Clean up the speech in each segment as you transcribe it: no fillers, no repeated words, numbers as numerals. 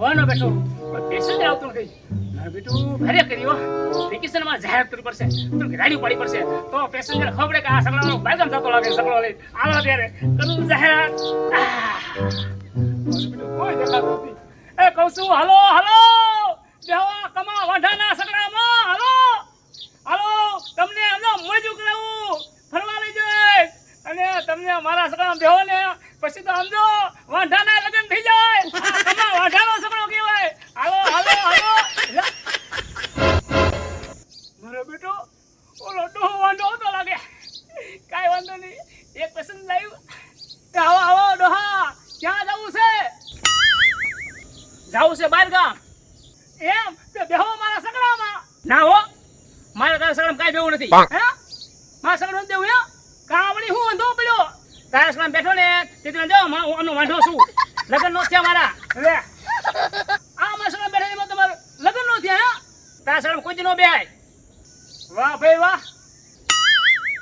હવાનો બેઠો પેશન જ આવતો નથી. મારું બેટું ભારે કર્યો વેકેશનમાં જાહેરાત કરવી પડશે, તો ગાડી પાડી પડશે, તો પેસેન્જર ખબર કે આ સગડાનો બાયગામ થતો લાગે, સગડો લઈ આવો ત્યારે કરું જાહેરાત. મારું બેટું કોઈ દેખાતું નથી. એ કહું છું હાલો હાલો દેવા કમા વાઢાના સગડામાં હાલો હાલો, તમને આનો મોજું કરાવું, ફરવા લઈ જઈશ અને તમને મારા સગડામાં બેહો ને પછી તો સમજો વાઢાના લગ્ન થઈ જાય. કમા વાઢાનો સગડો કહેવાય. હાલો હાલો હાલો. મારો બેટો ઓલો ડોહો વાંઢો હતો લાગે. કાંઈ વાંધો નહીં, એક પસંદ લાવ્યું. આવો આવો ડોહા, ક્યાં જવું છે? જવું છે બહાર ગામ. એમ તે બેહો મારા સગડામાં. ના હો, મારા તારા સગડામાં કાંઈ બેવું નથી. હે મારા સગડામાં દેવું હે કાવડી હું વાંધો પડ્યો. તારા સગડામાં બેઠો ને તેથી જાઓ હું આમનો વાંઢો છું. લગ્ન નો થયા મારા. લે આ મારા સગડામાં બેઠા તમારું લગ્ન નો થયા. હે તારા સગડામાં કોઈ દી નો બેહાય. વાહ ભાઈ વાહ.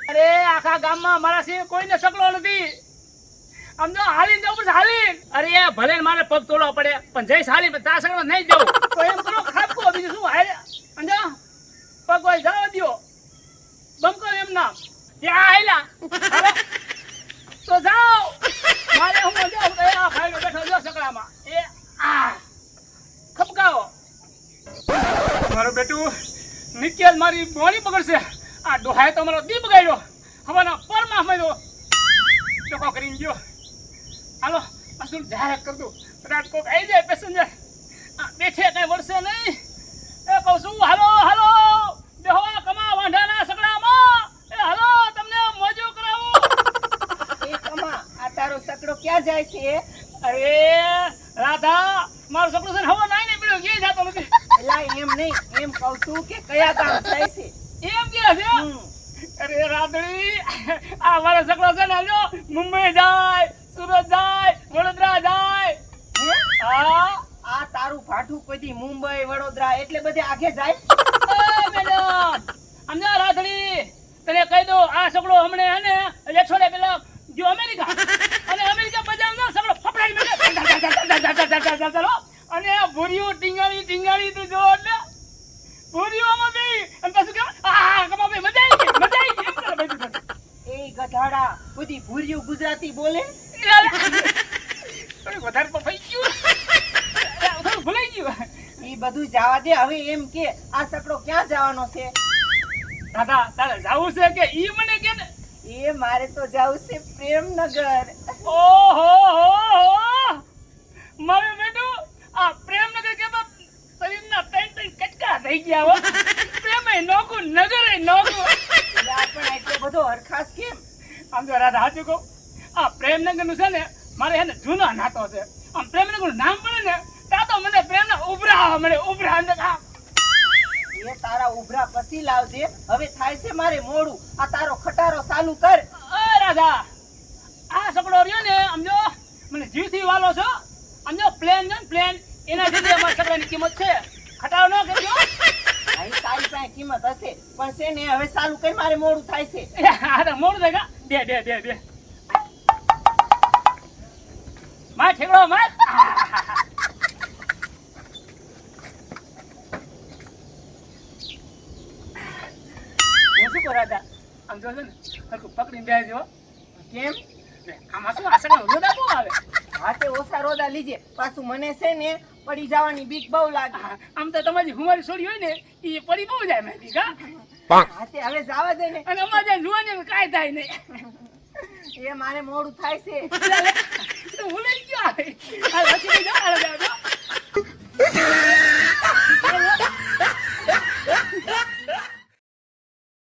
અરે આખા ગામમાં મારા સિવાય કોઈને સગડો નથી. આમ જો હાલીને જવું પડશે હાલીને. અરે ભલે મારે પગ તોડવા પડે પણ જઈશ હાલીને, તારા સગડામાં નહીં જવું. તો એમ કરો ખાપકો બીજું શું હાલે અંજા પગ હોય જવા દ્યો બમકો એમ નામ ત્યાં આયલા તો જાઓ. મારે હું જાઉં તો આ ભાઈ બેઠો જો સગડામાં એ આ ખપકાવો. મારું બેટું નિત્ય મારી બોડી બગડશે. આ ડોહાએ તો મારો દી બગાડ્યો. હવાના પરમાં મળ્યો ટકો કરીને ગયો. હાલો અસુલ જાહેરાત કર દઉં, કદાચ કોક આવી જાય પેસેન્જર. બેઠે કઈ વળશે નહીં. એ કહું છું હાલો હાલો બેહો કમા વાંઢાના સગડામાં. એ હાલો તમને મોજું કરાવું. એ કમા આ તારો સકડો ક્યાં જાય છે? અરે રાધા મારો સગડો છે ને હવા નાઈ ને પડ્યો કે જાતો નથી. એલા એમ નહીં, એમ કહું છું કે કયા ગામ જાય છે એમ કે છે. અરે રાધડી આ મારો સગડો છે ને હાલો મુંબઈ જાય, સુરત જાય, વડોદરા જાય. હા આ તારું ભાઠું કદી મુંબઈ વડોદરા એટલે બધે આગે જાય. મેડમ સમજા રાધડી તને કહી દો આ સગડો હમણે હે ને છોડે પેલા જો અમેરિકા અને અમેરિકા બજાવનો સગડો ફફડાઈ મેલે અને ભૂરિયું ટીંગાળી ટીંગાળી તું જો એટલે ભૂરિયોમાં બી અને પાછું કે આ કમા ભાઈ મજા આવી ગઈ એ ગધાડા બધી ભૂરિયું ગુજરાતી બોલે. વધારે પફાઈ ગયું, થોડું ભૂલાઈ ગયું. ઈ બધું જવા દે. હવે એમ કે આ સકડો ક્યાં જવાનો છે? દાદા તારે જાવું છે કે ઈ મને કે ને? એ મારે તો જાવું છે પ્રેમનગર. ઓહો મારું બેટું આ પ્રેમનગર કે તો શરીરના ત્રણ કટકા થઈ ગયા હો. પ્રેમે નોકું નગરે નોકું. પણ એટલો બધો હરખાસ કેમ? આમ જો રાધા સાચું કહું, આ પ્રેમનગર નું છે ને મારે હે ને જૂનો નાતો છે. આમ પ્રેમનગર નું નામ પડે ને ત્યાં તો મને પ્રેમના ઉભરા મળે ઉભરા. એ તારા ઉભરા પછી લાવજે. હવે થાય છે મારે મોડું. આ તારો ખટારો ચાલુ કર. રાધા આ સગડો રહ્યો ને સમજો મને જીવથી વાલો છો. સમજો પ્લેન છે ને પ્લેન એના જેટલી અમારા સગડાની કિંમત છે. ખટારો ન કરજો. અહીં તારી પાસે કિંમત હશે પણ છે ને હવે ચાલુ કઈ મારે મોડું થાય છે. હા તો મોડું થાય બે માં ઠેકડો માં. શું કરો રાધા આમ જો છે ને હરખું પકડીને બેસજો. કેમ? આમાં શું આસણ રોદા બહુ આવે. હાથે ઓછા રોદા લીજે. પાછું મને છે ને પડી જવાની બીક બહુ લાગે. આમ તો તમારી હુમારી છોડી હોય ને એ પડી બહુ જાય મેં કા. હાથે હવે જવા દે ને. અને અમારે જુવાની કાંઈ થાય નહીં. એ મારે મોડું થાય છે. તો ભૂલાઈ ગયો.